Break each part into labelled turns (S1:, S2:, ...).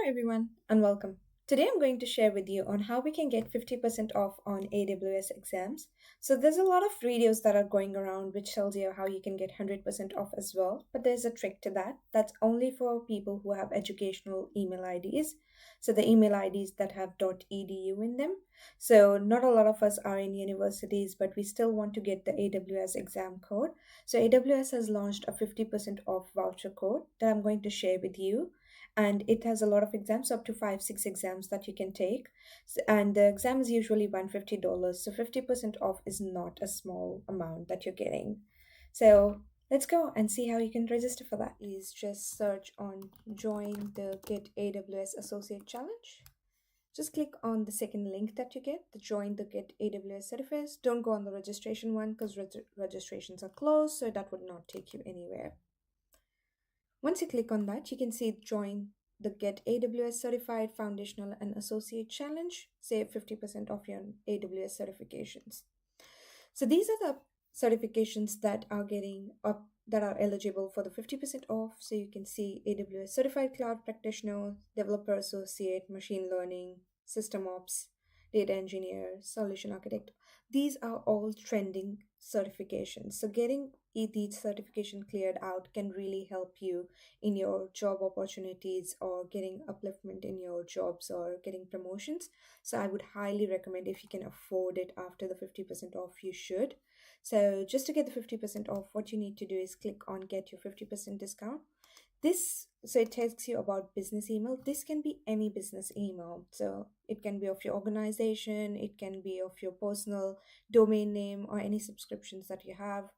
S1: Hello everyone and welcome. Today I'm going to share with you on how we can get 50% off on AWS exams. So there's a lot of videos that are going around which tells you how you can get 100% off as well, but there's a trick to that. That's only for people who have educational email IDs. So the email IDs that have .edu in them. So not a lot of us are in universities, but we still want to get the AWS exam code. So AWS has launched a 50% off voucher code that I'm going to share with you, and it has a lot of exams, up to 5 6 exams that you can take. And the exam is usually $150, so 50% off is not a small amount that you're getting. So let's go and see how you can register for that. Is just search on join the Get AWS Associate Challenge. Just click on the second link that you get, the join the Get AWS certificates. Don't go on the registration one because registrations are closed, so that would not take you anywhere. Once you click on that, you can see join the Get AWS Certified Foundational and Associate Challenge. Save 50% off your AWS certifications. So these are the certifications that are getting up, that are eligible for the 50% off. So you can see AWS Certified Cloud Practitioner, Developer Associate, Machine Learning, System Ops, Data Engineer, Solution Architect. These are all trending certifications. So getting these certification cleared out can really help you in your job opportunities or getting upliftment in your jobs or getting promotions. So I would highly recommend, if you can afford it after the 50% off, you should. So just to get the 50% off, what you need to do is click on get your 50% discount. So it tells you about business email. This can be any business email. So it can be of your organization, it can be of your personal domain name, or any subscriptions that you have.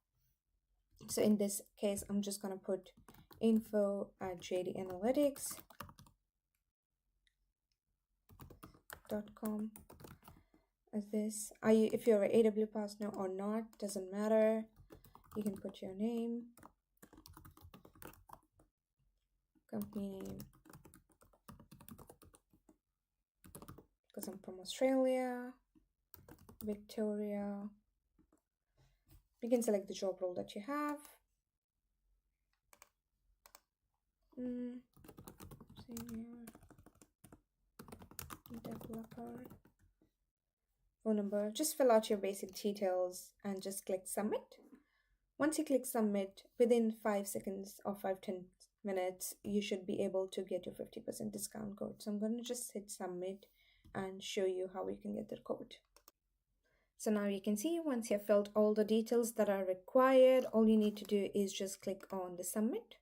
S1: So in this case, I'm just going to put info@jdanalytics.com as this. If you're an AWS partner or not, doesn't matter. You can put your name, company name, because I'm from Australia, Victoria. You can select the job role that you have. Senior developer. Phone number. Just fill out your basic details and just click submit. Once you click submit, within 5 seconds or 5-10 minutes, you should be able to get your 50% discount code. So I'm going to just hit submit and show you how you can get the code. So now you can see, once you've filled all the details that are required, all you need to do is just click on the submit.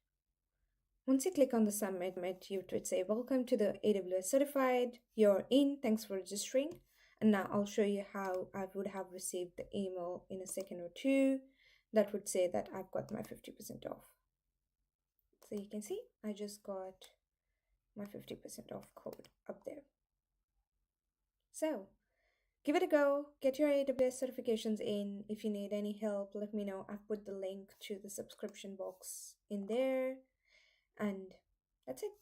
S1: Once you click on the submit, you would say, welcome to the AWS Certified. You're in, thanks for registering. And now I'll show you how I would have received the email in a second or two that would say that I've got my 50% off. So you can see I just got my 50% off code up there. So give it a go, get your AWS certifications in. If you need any help, let me know. I've put the link to the subscription box in there. And that's it.